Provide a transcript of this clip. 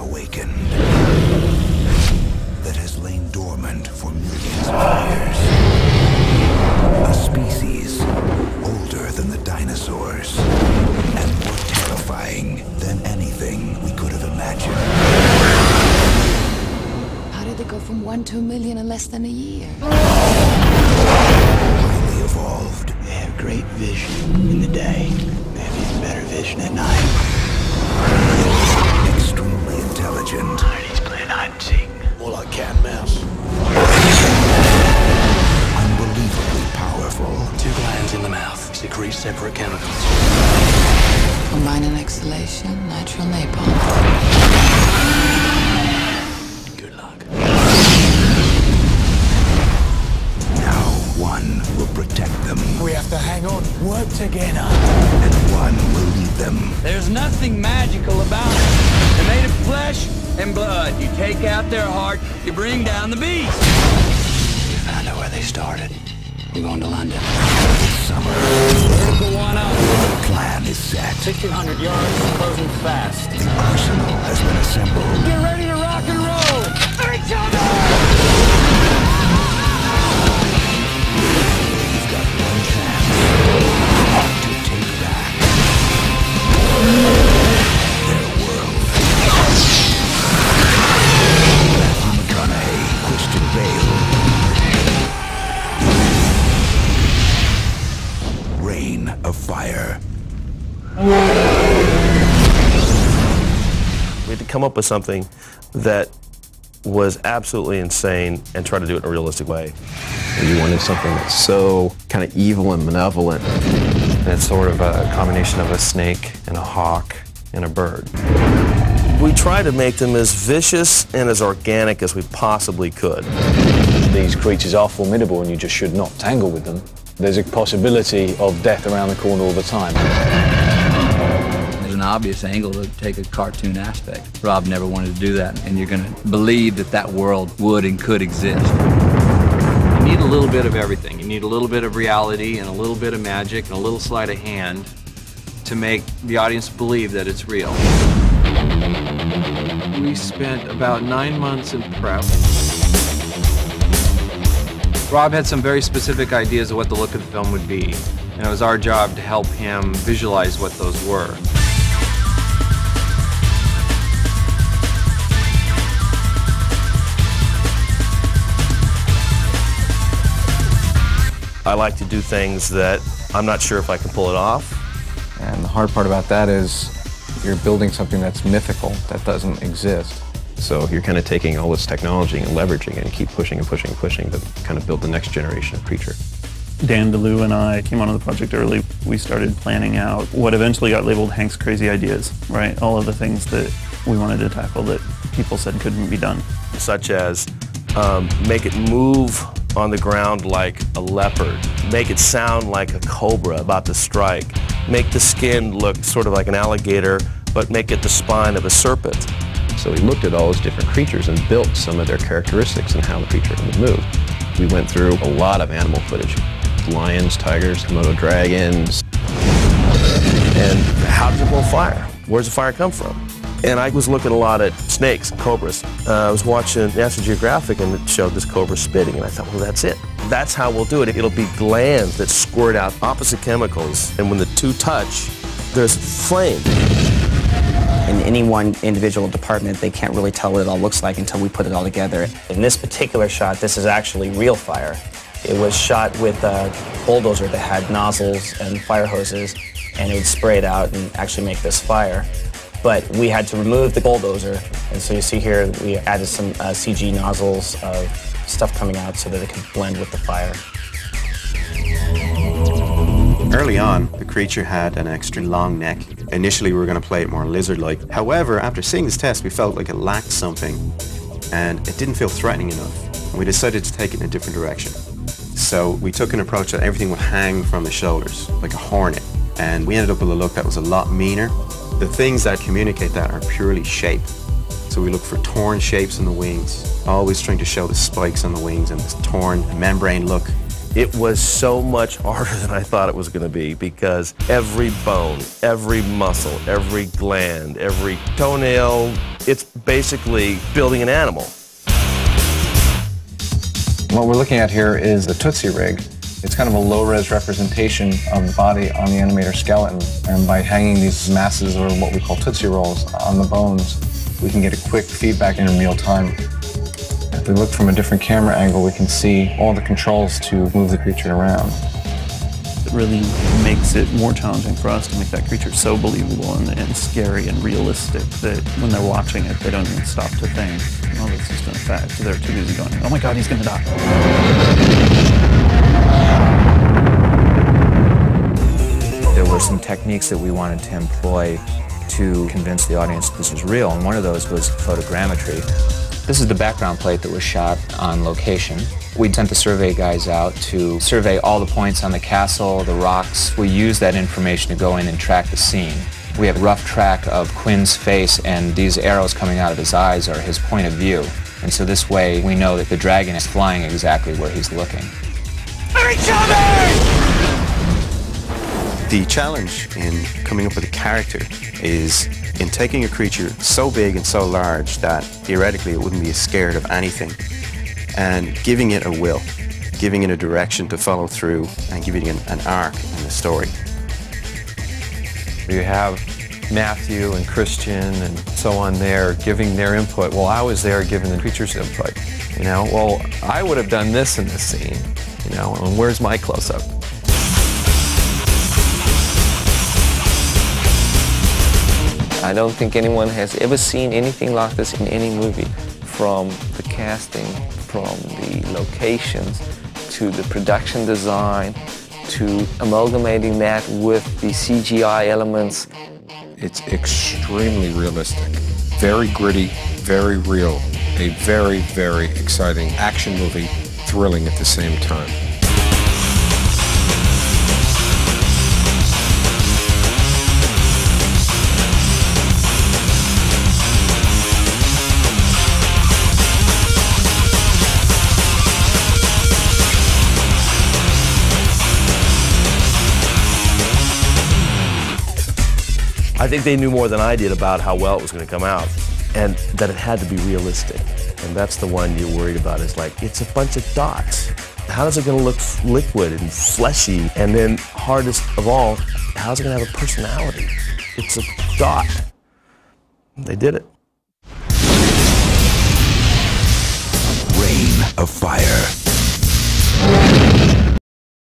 awakened, that has lain dormant for millions of years. A species older than the dinosaurs and more terrifying than anything we could have imagined. How did they go from 1 to a million in less than a year? Highly evolved. They have great vision in the day. They have even better vision at night. Extremely intelligent. He's playing hide and seek. More like cat and mouse. Unbelievably powerful. 2 glands in the mouth secrete separate chemicals. Combining exhalation, nitrile napalm. Good luck. Now one will protect them, We have to hang on, work together. and one will lead them. There's nothing magical about it. They're made of flesh and blood. You take out their heart, you bring down the beast. We found out where they started. We're going to London. This summer, Vertical one up. the plan is set. 1,600 yards, closing fast. The arsenal has been assembled. Get ready to rock and roll. Each other! You've got one chance to take back their world. Matthew McConaughey, Christian Bale. Reign of Fire. We had to come up with something that was absolutely insane and try to do it in a realistic way. You wanted something that's so kind of evil and malevolent. And it's sort of a combination of a snake and a hawk and a bird. We tried to make them as vicious and as organic as we possibly could. These creatures are formidable and you just should not tangle with them. There's a possibility of death around the corner all the time. There's an obvious angle to take a cartoon aspect. Rob never wanted to do that, and you're going to believe that that world would and could exist. You need a little bit of everything. You need a little bit of reality and a little bit of magic and a little sleight of hand to make the audience believe that it's real. We spent about 9 months in prep. Rob had some very specific ideas of what the look of the film would be, and it was our job to help him visualize what those were. I like to do things that I'm not sure if I can pull it off. And the hard part about that is you're building something that's mythical, that doesn't exist. So you're kind of taking all this technology and leveraging it and keep pushing and pushing and pushing to kind of build the next generation of creature. Dan DeLue and I came onto the project early. We started planning out what eventually got labeled Hank's Crazy Ideas, right? All of the things that we wanted to tackle that people said couldn't be done. Such as make it move on the ground like a leopard, make it sound like a cobra about to strike, make the skin look sort of like an alligator, but make it the spine of a serpent. So we looked at all those different creatures and built some of their characteristics and how the creature would move. We went through a lot of animal footage. Lions, tigers, Komodo dragons. And how does it blow fire? Where does the fire come from? And I was looking a lot at snakes and cobras. I was watching National Geographic and it showed this cobra spitting, and I thought, well, that's it. That's how we'll do it. It'll be glands that squirt out opposite chemicals, and when the two touch, there's flame. In any one individual department, they can't really tell what it all looks like until we put it all together. In this particular shot, this is actually real fire. It was shot with a bulldozer that had nozzles and fire hoses, and it would spray it out and actually make this fire. But we had to remove the bulldozer, and so you see here we added some CG nozzles of stuff coming out so that it could blend with the fire. Early on, the creature had an extra long neck. Initially, we were going to play it more lizard-like. However, after seeing this test, we felt like it lacked something, and it didn't feel threatening enough. And we decided to take it in a different direction. So we took an approach that everything would hang from the shoulders, like a hornet. And we ended up with a look that was a lot meaner. The things that communicate that are purely shape. So we look for torn shapes in the wings, always trying to show the spikes on the wings and this torn membrane look. It was so much harder than I thought it was going to be because every bone, every muscle, every gland, every toenail, it's basically building an animal. What we're looking at here is the Tootsie rig. It's kind of a low-res representation of the body on the animator skeleton, and by hanging these masses, or what we call Tootsie Rolls, on the bones, we can get a quick feedback in real time. If we look from a different camera angle, we can see all the controls to move the creature around. It really makes it more challenging for us to make that creature so believable and scary and realistic that when they're watching it, they don't even stop to think, oh, that's just an effect. They're too busy going, oh my God, he's gonna die. There were some techniques that we wanted to employ to convince the audience this was real, and one of those was photogrammetry. This is the background plate that was shot on location. We sent the survey guys out to survey all the points on the castle, the rocks. We used that information to go in and track the scene. We have a rough track of Quinn's face, and these arrows coming out of his eyes are his point of view. And so this way we know that the dragon is flying exactly where he's looking. The challenge in coming up with a character is in taking a creature so big and so large that theoretically it wouldn't be scared of anything, and giving it a will, giving it a direction to follow through, and giving it an arc in the story. You have Matthew and Christian and so on there giving their input. Well, I was there giving the creature's input. You know, well, I would have done this in this scene. You know, and where's my close-up? I don't think anyone has ever seen anything like this in any movie, from the casting, from the locations, to the production design, to amalgamating that with the CGI elements. It's extremely realistic, very gritty, very real, a very, very exciting action movie, thrilling at the same time. I think they knew more than I did about how well it was going to come out, and that it had to be realistic. And that's the one you're worried about, is like, it's a bunch of dots. How is it going to look liquid and fleshy? And then, hardest of all, how's it going to have a personality? It's a dot. They did it. Rain of Fire.